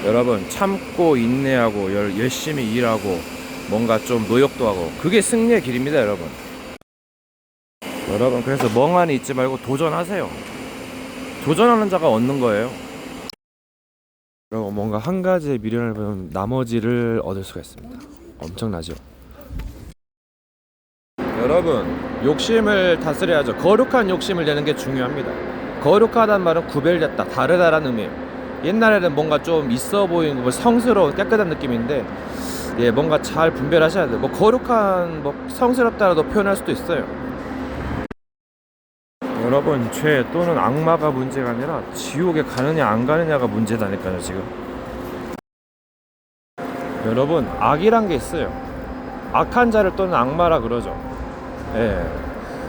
여러분, 참고 인내하고 열심히 일하고 뭔가 좀 노력도 하고, 그게 승리의 길입니다, 여러분. 여러분, 그래서 멍하니 있지 말고 도전하세요. 도전하는 자가 얻는 거예요. 여러분, 뭔가 한 가지의 미련을 보면 나머지를 얻을 수가 있습니다. 엄청나죠? 여러분, 욕심을 다스려야죠. 거룩한 욕심을 내는 게 중요합니다. 거룩하다는 말은 구별됐다, 다르다라는 의미예요. 옛날에는 뭔가 좀 있어 보이고 뭐 성스러운 깨끗한 느낌인데, 뭔가 잘 분별하셔야 돼요. 뭐 거룩한, 뭐 성스럽다라도 표현할 수도 있어요. 여러분, 죄 또는 악마가 문제가 아니라 지옥에 가느냐 안 가느냐가 문제다니까요, 지금. 여러분, 악이란 게 있어요. 악한 자를 또는 악마라 그러죠.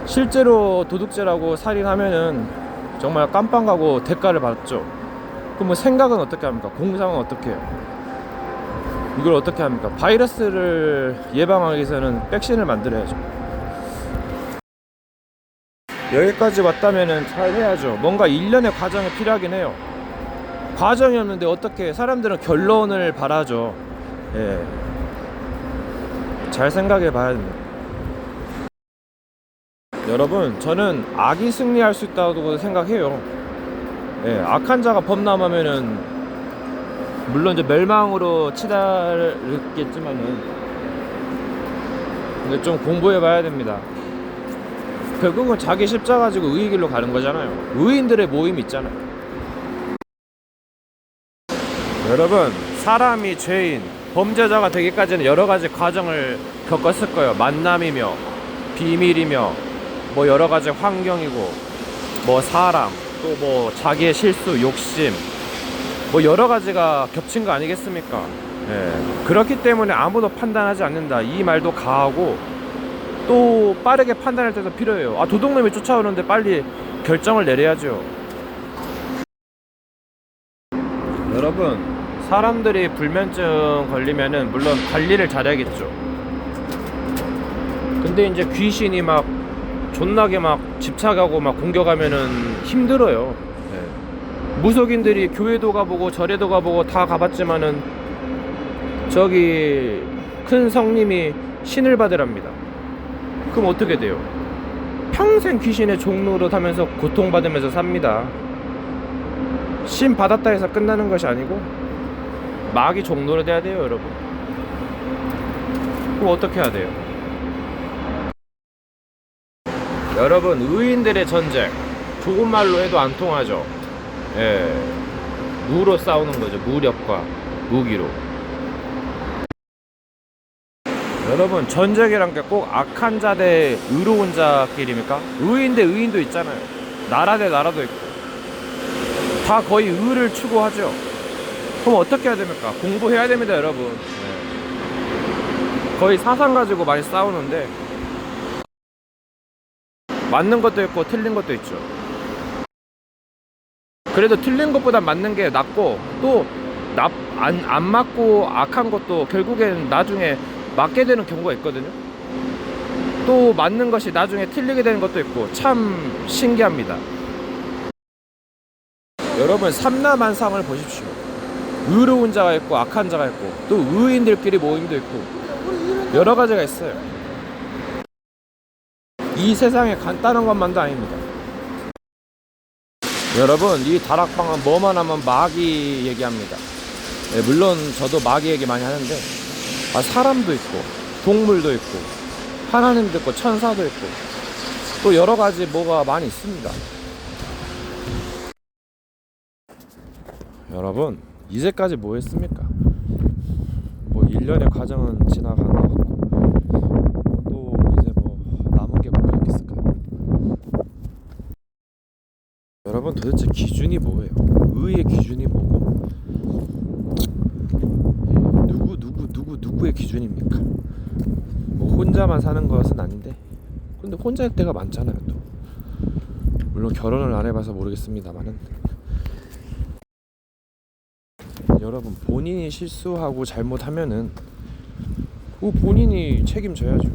실제로 도둑질하고 살인하면은 정말 깜빵 가고 대가를 받죠. 그럼 뭐 생각은 어떻게 합니까? 공상은 어떻게 해요? 이걸 어떻게 합니까? 바이러스를 예방하기 위해서는 백신을 만들어야죠. 여기까지 왔다면은 잘 해야죠. 뭔가 일련의 과정이 필요하긴 해요. 과정이 없는데 어떻게, 사람들은 결론을 바라죠. 잘 생각해 봐야 됩니다. 여러분, 저는 악이 승리할 수 있다고 생각해요. 악한 자가 범람하면은 물론 이제 멸망으로 치달겠지만은, 근데 좀 공부해 봐야 됩니다. 결국은 자기 십자가 가지고 의의 길로 가는 거잖아요. 의인들의 모임이 있잖아요. 여러분, 사람이 죄인, 범죄자가 되기까지는 여러 가지 과정을 겪었을 거예요. 만남이며 비밀이며 뭐 여러 가지 환경이고 뭐 사람, 또 뭐 자기의 실수, 욕심, 뭐 여러 가지가 겹친 거 아니겠습니까? 그렇기 때문에 아무도 판단하지 않는다, 이 말도 가하고, 또 빠르게 판단할 때도 필요해요. 도둑놈이 쫓아오는데 빨리 결정을 내려야죠. 여러분, 사람들이 불면증 걸리면은 물론 관리를 잘해야겠죠. 근데 이제 귀신이 막 존나게 막 집착하고 막 공격하면은 힘들어요. 무속인들이 교회도 가보고 절에도 가보고 다 가봤지만은 저기 큰 성님이 신을 받으랍니다. 그럼 어떻게 돼요? 평생 귀신의 종로로 타면서 고통받으면서 삽니다. 신 받았다 해서 끝나는 것이 아니고 마귀 종로로 돼야 돼요, 여러분. 그럼 어떻게 해야 돼요? 여러분, 의인들의 전쟁, 좋은 말로 해도 안 통하죠. 무로 싸우는 거죠. 무력과 무기로. 여러분, 전쟁이란 게 꼭 악한 자 대 의로운 자끼리입니까? 의인 대 의인도 있잖아요. 나라 대 나라도 있고. 다 거의 의를 추구하죠. 그럼 어떻게 해야 됩니까? 공부해야 됩니다, 여러분. 거의 사상 가지고 많이 싸우는데, 맞는 것도 있고 틀린 것도 있죠. 그래도 틀린 것보다 맞는 게 낫고, 또 안 맞고 악한 것도 결국엔 나중에 맞게 되는 경우가 있거든요. 또 맞는 것이 나중에 틀리게 되는 것도 있고, 참 신기합니다. 여러분, 삼라만상을 보십시오. 의로운 자가 있고 악한 자가 있고, 또 의인들끼리 모임도 있고, 여러 가지가 있어요. 이 세상에 간단한 것만도 아닙니다. 여러분, 이 다락방은 뭐만 하면 마귀 얘기합니다. 물론 저도 마귀 얘기 많이 하는데, 사람도 있고 동물도 있고 하나님도 있고 천사도 있고 또 여러 가지 뭐가 많이 있습니다. 여러분, 이제까지 뭐 했습니까? 뭐 1년의 과정은 지나간 것 같고, 또 이제 뭐 남은 게 뭐가 있겠을까요? 여러분, 도대체 기준이 뭐예요? 의의 기준이 뭐고, 누구의 기준입니까? 뭐 혼자만 사는 것은 아닌데, 근데 혼자일 때가 많잖아요. 또 물론 결혼을 안 해봐서 모르겠습니다만은, 여러분, 본인이 실수하고 잘못하면은 본인이 책임져야죠.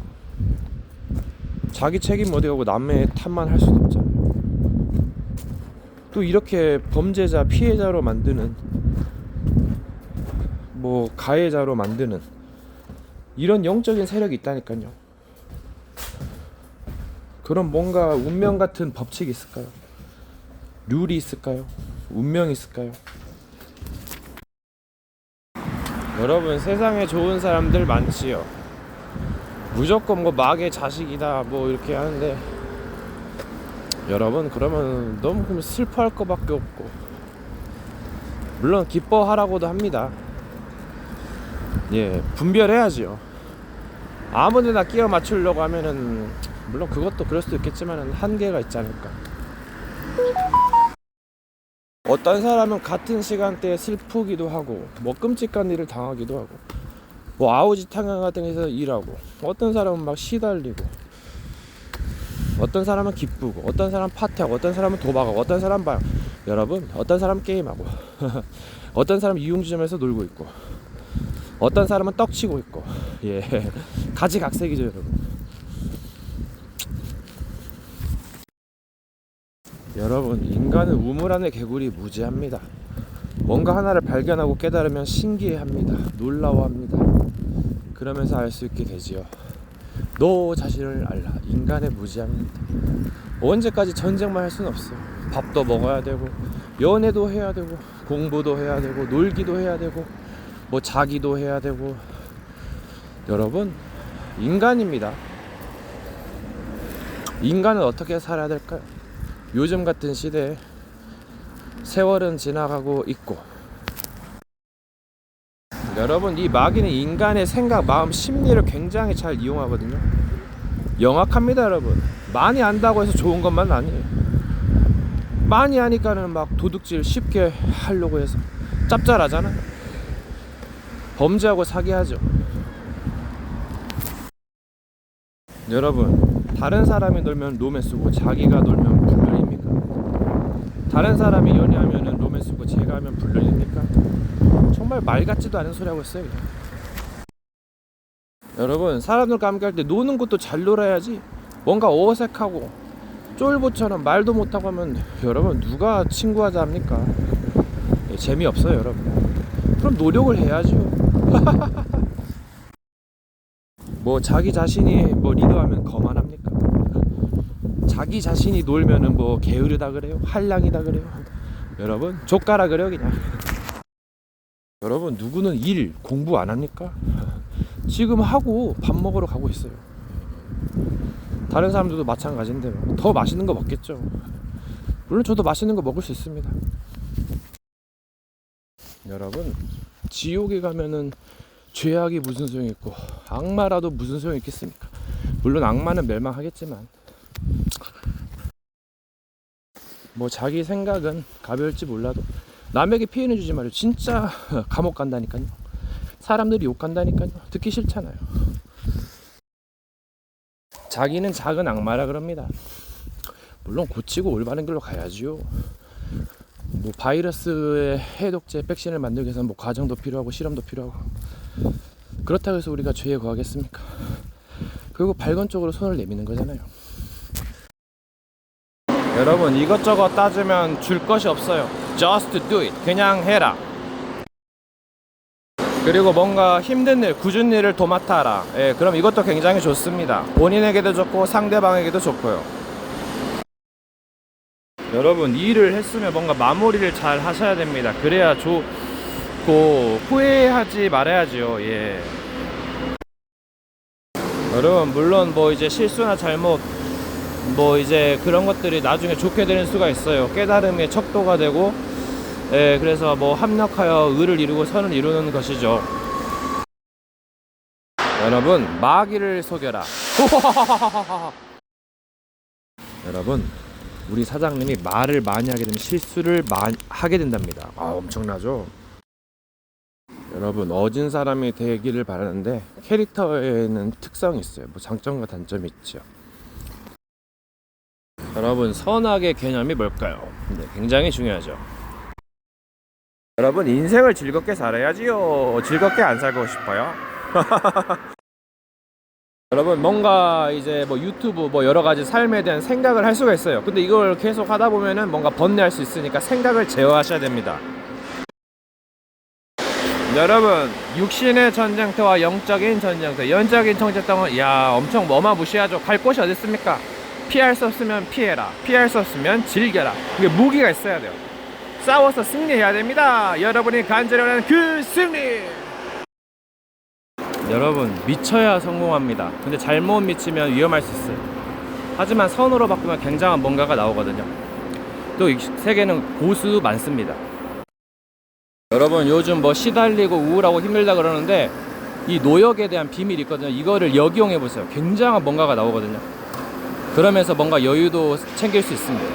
자기 책임 어디 가고 남의 탓만 할 수도 없잖아요. 또 이렇게 범죄자, 피해자로 만드는 뭐 가해자로 만드는 이런 영적인 세력이 있다니까요. 그럼 뭔가 운명 같은 법칙이 있을까요? 룰이 있을까요? 운명이 있을까요? 여러분, 세상에 좋은 사람들 많지요. 무조건 뭐 마귀의 자식이다 뭐 이렇게 하는데, 여러분 그러면 너무 슬퍼할 것밖에 없고, 물론 기뻐하라고도 합니다. 예, 분별해야지요. 아무데나 끼워 맞추려고 하면은 물론 그것도 그럴 수도 있겠지만 한계가 있지 않을까. 어떤 사람은 같은 시간대에 슬프기도 하고 뭐 끔찍한 일을 당하기도 하고 뭐 아우지탕양 같은 데서 일하고, 어떤 사람은 막 시달리고, 어떤 사람은 기쁘고, 어떤 사람은 파티하고, 어떤 사람은 도박하고, 어떤 사람은 봐요. 여러분, 어떤 사람은 게임하고 어떤 사람은 이용주점에서 놀고 있고, 어떤 사람은 떡치고 있고, 예, 가지각색이죠 여러분. 여러분, 인간은 우물 안의 개구리 무지합니다. 뭔가 하나를 발견하고 깨달으면 신기해합니다. 놀라워합니다. 그러면서 알 수 있게 되지요. 너 자신을 알라. 인간의 무지합니다. 언제까지 전쟁만 할 수는 없어요. 밥도 먹어야 되고, 연애도 해야 되고, 공부도 해야 되고, 놀기도 해야 되고, 뭐 자기도 해야 되고. 여러분, 인간입니다. 인간은 어떻게 살아야 될까요? 요즘 같은 시대에 세월은 지나가고 있고, 여러분, 이 마귀는 인간의 생각, 마음, 심리를 굉장히 잘 이용하거든요. 영악합니다 여러분. 많이 안다고 해서 좋은 것만 아니에요. 많이 하니까는 막 도둑질 쉽게 하려고 해서 짭짤하잖아. 범죄하고 사기하죠. 여러분, 다른 사람이 놀면 로맨스고 자기가 놀면 불륜입니까? 다른 사람이 연애하면 로맨스고 제가 하면 불륜입니까? 정말 말 같지도 않은 소리 하고 있어요 그냥. 여러분, 사람들과 함께 할 때 노는 것도 잘 놀아야지, 뭔가 어색하고 쫄보처럼 말도 못하고 하면 여러분 누가 친구하자 합니까? 예, 재미없어요 여러분. 그럼 노력을 해야죠. 뭐 자기 자신이 뭐 리더하면 거만합니까? 자기 자신이 놀면은 뭐 게으르다 그래요? 한량이다 그래요? 여러분 족가라 그래요 그냥. 여러분, 누구는 일 공부 안 합니까? 지금 하고 밥 먹으러 가고 있어요. 다른 사람들도 마찬가지인데 더 맛있는 거 먹겠죠. 물론 저도 맛있는 거 먹을 수 있습니다. 여러분, 지옥에 가면은 죄악이 무슨 소용이 있고 악마라도 무슨 소용이 있겠습니까? 물론 악마는 멸망하겠지만 뭐 자기 생각은 가벼울지 몰라도 남에게 피해는 주지 말아요. 진짜 감옥 간다니까요. 사람들이 욕한다니까요. 듣기 싫잖아요. 자기는 작은 악마라 그럽니다. 물론 고치고 올바른 길로 가야지요. 뭐 바이러스의 해독제 백신을 만들기 위해서 뭐 과정도 필요하고 실험도 필요하고, 그렇다고 해서 우리가 죄에 거하겠습니까? 그리고 발건 쪽으로 손을 내미는 거잖아요. 여러분, 이것저것 따지면 줄 것이 없어요. Just do it. 그냥 해라. 그리고 뭔가 힘든 일, 굳은 일을 도맡아 하라. 예, 그럼 이것도 굉장히 좋습니다. 본인에게도 좋고 상대방에게도 좋고요. 여러분, 일을 했으면 뭔가 마무리를 잘 하셔야 됩니다. 그래야 좋고 후회하지 말아야죠. 예. 여러분, 물론 뭐 이제 실수나 잘못 뭐 이제 그런 것들이 나중에 좋게 되는 수가 있어요. 깨달음의 척도가 되고, 예, 그래서 뭐 합력하여 의를 이루고 선을 이루는 것이죠. 여러분, 마귀를 속여라. 여러분, 우리 사장님이 말을 많이 하게 되면 실수를 하게 된답니다. 엄청나죠? 여러분, 어진 사람이 되기를 바라는데 캐릭터에는 특성이 있어요. 뭐 장점과 단점이 있죠. 여러분, 선악의 개념이 뭘까요? 네, 굉장히 중요하죠. 여러분, 인생을 즐겁게 살아야지요. 즐겁게 안 살고 싶어요? 여러분, 뭔가 이제 뭐 유튜브 뭐 여러 가지 삶에 대한 생각을 할 수가 있어요. 근데 이걸 계속 하다 보면은 뭔가 번뇌할 수 있으니까 생각을 제어하셔야 됩니다. 여러분, 육신의 전쟁터와 영적인 전쟁터, 영적인 전쟁터는 야 엄청 어마무시하죠. 갈 곳이 어디 있습니까? 피할 수 없으면 피해라, 피할 수 없으면 즐겨라. 이게 무기가 있어야 돼요. 싸워서 승리해야 됩니다. 여러분이 간절히 그 승리. 여러분, 미쳐야 성공합니다. 근데 잘못 미치면 위험할 수 있어요. 하지만 선으로 바꾸면 굉장한 뭔가가 나오거든요. 또 이 세계는 고수 많습니다. 여러분, 요즘 뭐 시달리고 우울하고 힘들다 그러는데 이 노역에 대한 비밀이 있거든요. 이거를 역이용해 보세요. 굉장한 뭔가가 나오거든요. 그러면서 뭔가 여유도 챙길 수 있습니다.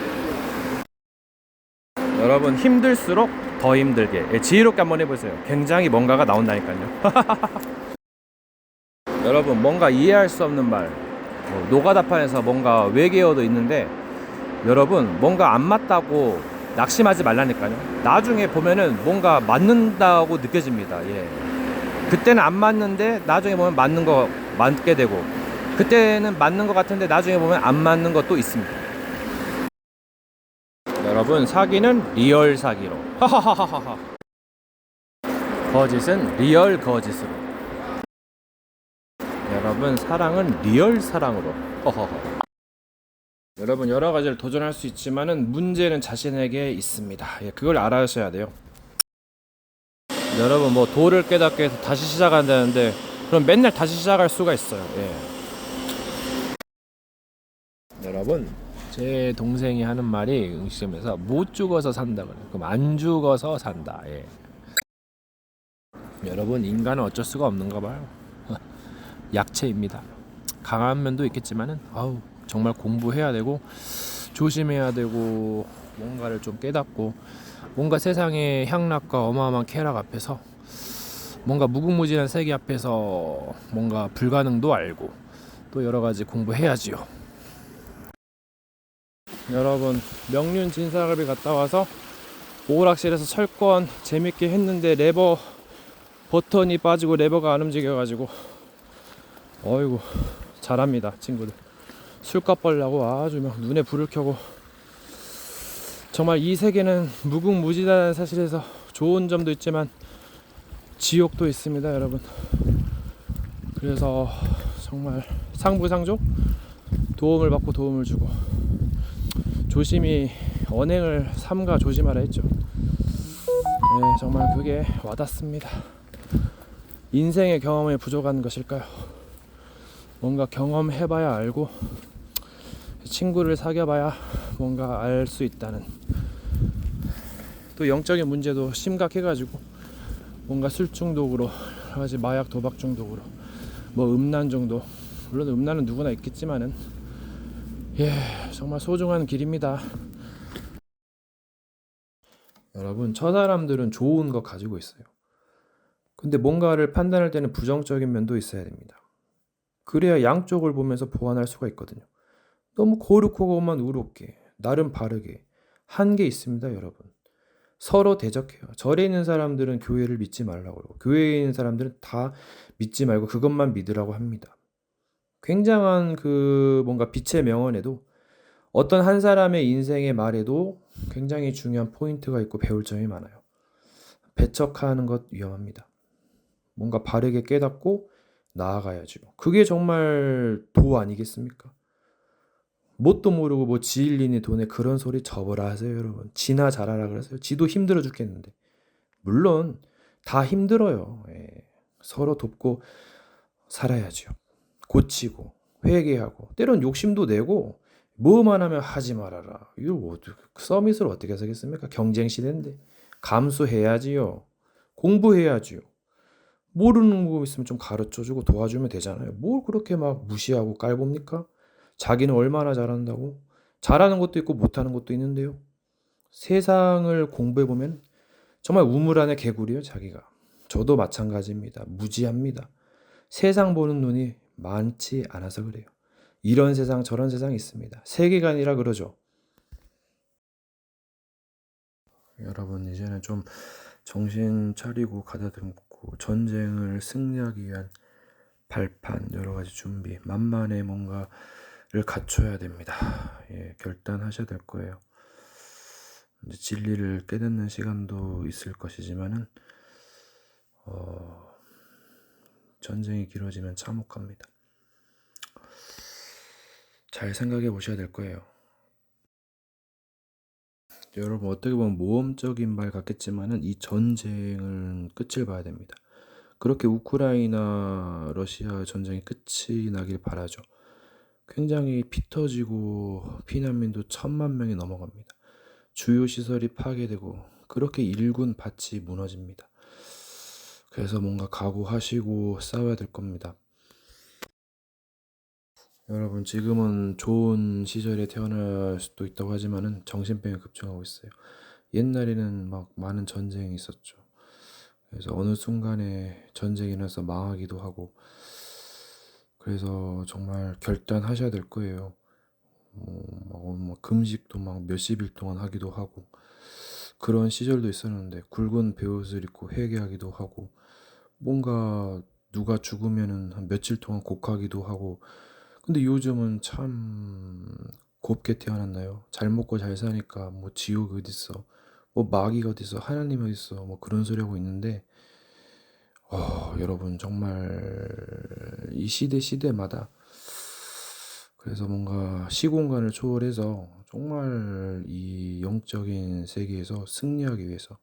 여러분, 힘들수록 더 힘들게, 예, 지혜롭게 한번 해보세요. 굉장히 뭔가가 나온다니까요. 여러분, 뭔가 이해할 수 없는 말, 뭐 노가다판에서 뭔가 외계어도 있는데, 여러분, 뭔가 안 맞다고 낙심하지 말라니까요. 나중에 보면은 뭔가 맞는다고 느껴집니다. 예. 그때는 안 맞는데 나중에 보면 맞는 거 맞게 되고, 그때는 맞는 것 같은데 나중에 보면 안 맞는 것도 있습니다. 여러분, 사기는 리얼 사기로, 하하하하하. 거짓은 리얼 거짓으로. 여러분, 사랑은 리얼 사랑으로, 허허허. 여러분, 여러 가지를 도전할 수 있지만은 문제는 자신에게 있습니다. 예, 그걸 알아셔야 돼요. 여러분, 뭐 도를 깨닫게 해서 다시 시작한다는데 그럼 맨날 다시 시작할 수가 있어요. 예. 여러분, 제 동생이 하는 말이 음식점에서 못 죽어서 산다 그래요. 그럼 안 죽어서 산다. 예. 여러분, 인간은 어쩔 수가 없는가 봐요. 약체입니다. 강한 면도 있겠지만은 아우 정말 공부해야 되고 조심해야 되고 뭔가를 좀 깨닫고 뭔가 세상의 향락과 어마어마한 쾌락 앞에서 뭔가 무궁무진한 세계 앞에서 뭔가 불가능도 알고 또 여러 가지 공부해야지요. 여러분, 명륜 진사갈비 갔다 와서 오락실에서 철권 재밌게 했는데 레버 버튼이 빠지고 레버가 안 움직여가지고 어이구 잘합니다 친구들. 술값 벌려고 아주 막 눈에 불을 켜고 정말 이 세계는 무궁무진하다는 사실에서 좋은 점도 있지만 지옥도 있습니다 여러분. 그래서 정말 상부상조 도움을 받고 도움을 주고 조심히 언행을 삼가 조심하라 했죠. 네, 정말 그게 와닿습니다. 인생의 경험에 부족한 것일까요? 뭔가 경험해봐야 알고 친구를 사귀어봐야 뭔가 알 수 있다는. 또 영적인 문제도 심각해가지고 뭔가 술 중독으로 여러 가지 마약 도박 중독으로 뭐 음란 정도, 물론 음란은 누구나 있겠지만은 예 정말 소중한 길입니다. 여러분, 저 사람들은 좋은 거 가지고 있어요. 근데 뭔가를 판단할 때는 부정적인 면도 있어야 됩니다. 그래야 양쪽을 보면서 보완할 수가 있거든요. 너무 고루고만 우습게 나름 바르게 한 게 있습니다 여러분. 서로 대적해요. 절에 있는 사람들은 교회를 믿지 말라고 그러고 교회에 있는 사람들은 다 믿지 말고 그것만 믿으라고 합니다. 굉장한 그 뭔가 빛의 명언에도 어떤 한 사람의 인생의 말에도 굉장히 중요한 포인트가 있고 배울 점이 많아요. 배척하는 것 위험합니다. 뭔가 바르게 깨닫고 나아가야죠. 그게 정말 도 아니겠습니까? 뭣도 모르고 뭐 지일리니 돈에 그런 소리 접어라 하세요 여러분. 지나 잘하라 그러세요. 지도 힘들어 죽겠는데. 물론 다 힘들어요. 예. 서로 돕고 살아야죠. 고치고 회개하고 때론 욕심도 내고 뭐만 하면 하지 말아라. 이거 서밋을 어떻게 하겠습니까? 경쟁 시대인데 감수해야지요. 공부해야지요. 모르는 거 있으면 좀 가르쳐주고 도와주면 되잖아요. 뭘 그렇게 막 무시하고 깔봅니까? 자기는 얼마나 잘한다고? 잘하는 것도 있고 못하는 것도 있는데요. 세상을 공부해보면 정말 우물 안의 개구리요 자기가. 저도 마찬가지입니다. 무지합니다. 세상 보는 눈이 많지 않아서 그래요. 이런 세상 저런 세상이 있습니다. 세계관이라 그러죠. 여러분, 이제는 좀 정신 차리고 가다듬고 전쟁을 승리하기 위한 발판 여러 가지 준비 만만의 뭔가를 갖춰야 됩니다. 예, 결단하셔야 될 거예요. 이제 진리를 깨닫는 시간도 있을 것이지만은 전쟁이 길어지면 참혹합니다. 잘 생각해 보셔야 될 거예요. 여러분, 어떻게 보면 모험적인 말 같겠지만은 이 전쟁은 끝을 봐야 됩니다. 그렇게 우크라이나 러시아 전쟁이 끝이 나길 바라죠. 굉장히 피 터지고 피난민도 1,000만 명이 넘어갑니다. 주요 시설이 파괴되고 그렇게 일군 밭이 무너집니다. 그래서 뭔가 각오하시고 싸워야 될 겁니다. 여러분, 지금은 좋은 시절에 태어날 수도 있다고 하지만은 정신병이 급증하고 있어요. 옛날에는 막 많은 전쟁이 있었죠. 그래서 어느 순간에 전쟁이 일어나서 망하기도 하고, 그래서 정말 결단하셔야 될 거예요. 막 금식도 막 몇십 일 동안 하기도 하고, 그런 시절도 있었는데 굵은 베옷을 입고 회개하기도 하고, 뭔가 누가 죽으면은 한 며칠 동안 곡하기도 하고. 근데 요즘은 참 곱게 태어났나요? 잘 먹고 잘 사니까 뭐 지옥 어딨어, 뭐 마귀가 어딨어, 하나님 어딨어, 뭐 그런 소리 하고 있는데, 여러분, 정말 이 시대마다, 그래서 뭔가 시공간을 초월해서 정말 이 영적인 세계에서 승리하기 위해서,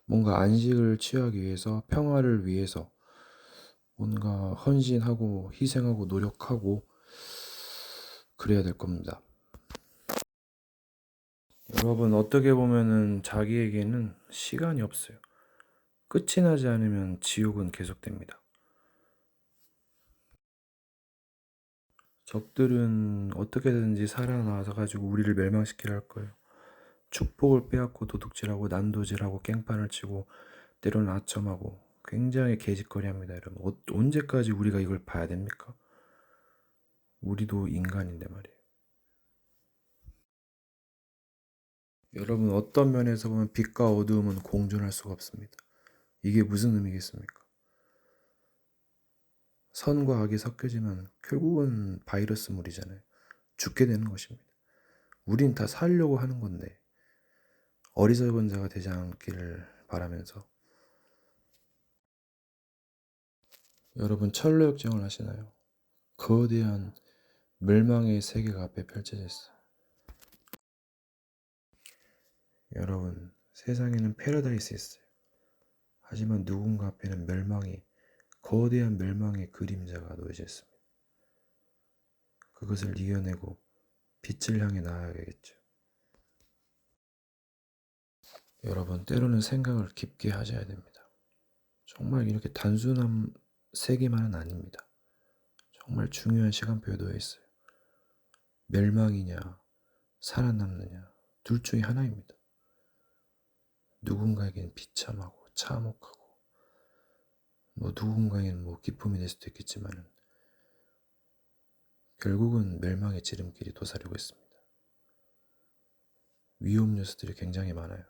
뭔가 안식을 취하기 위해서, 평화를 위해서 뭔가 헌신하고 희생하고 노력하고 그래야 될 겁니다. 여러분, 어떻게 보면은 자기에게는 시간이 없어요. 끝이 나지 않으면 지옥은 계속됩니다. 적들은 어떻게든지 살아나서 가지고 우리를 멸망시키려 할 거예요. 축복을 빼앗고 도둑질하고 난도질하고 깽판을 치고 때로는 아첨하고 굉장히 개짓거리합니다. 여러분, 언제까지 우리가 이걸 봐야 됩니까? 우리도 인간인데 말이에요. 여러분, 어떤 면에서 보면 빛과 어두움은 공존할 수가 없습니다. 이게 무슨 의미겠습니까? 선과 악이 섞여지면 결국은 바이러스물이잖아요. 죽게 되는 것입니다. 우린 다 살려고 하는 건데 어리석은 자가 되지 않기를 바라면서, 여러분, 철로 역정을 하시나요? 거대한 멸망의 세계가 앞에 펼쳐져 있어요. 여러분, 세상에는 패러다이스 있어요. 하지만 누군가 앞에는 거대한 멸망의 그림자가 놓여져 있습니다. 그것을 이겨내고 빛을 향해 나아가야겠죠. 여러분, 때로는 생각을 깊게 하셔야 됩니다. 정말 이렇게 단순한 세계만은 아닙니다. 정말 중요한 시간표에 놓여 있어요. 멸망이냐 살아남느냐, 둘 중에 하나입니다. 누군가에겐 비참하고 참혹하고, 뭐 누군가에겐 뭐 기쁨이 될 수도 있겠지만 결국은 멸망의 지름길이 도사리고 있습니다. 위험 요소들이 굉장히 많아요.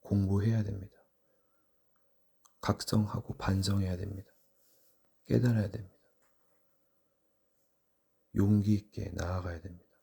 공부해야 됩니다. 각성하고 반성해야 됩니다. 깨달아야 됩니다. 용기 있게 나아가야 됩니다.